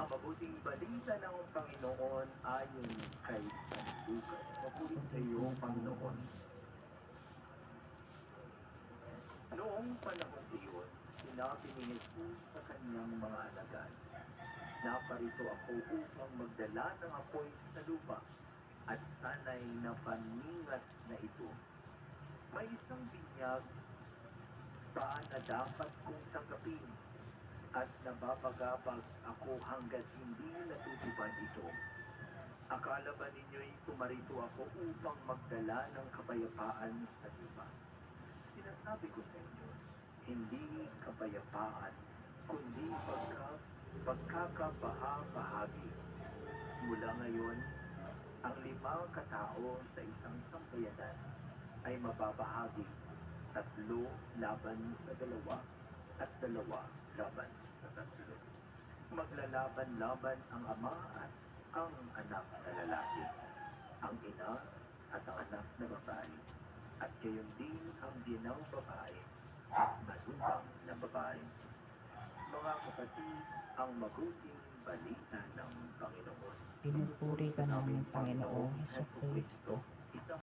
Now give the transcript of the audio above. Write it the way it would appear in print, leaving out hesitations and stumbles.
Ang mabuting balita ng Panginoon ayon kay San Lucas. Mabuti sa iyo, Panginoon. Noong panahon iyon, sinabi ni Jesus sa kanyang mga alagad, "Naparito ako upang magdala ng apoy sa lupa, at sana'y napaningat na ito. May isang binyag pa na dapat kong tanggapin, at nababagabag ako hanggat hindi natutupad ito. Akala ba ninyo'y pumarito ako upang magdala ng kapayapaan sa lupa? Sinasabi ko sa inyo, hindi kapayapaan, kundi pagkakabaha-bahagi. Mula ngayon, ang 5 katao sa isang sambayanan ay mababahagi, 3 laban sa 2, at 2 laban sa 3. Maglalaban-laban ang ama at ang anak na lalaki, ang ina at ang anak na babae, at gayon din ang ginang babae at manugang na babae." Mga kapatid, ang mabuting balita ng Panginoon. Pinupuri ka namin, Panginoong Hesukristo.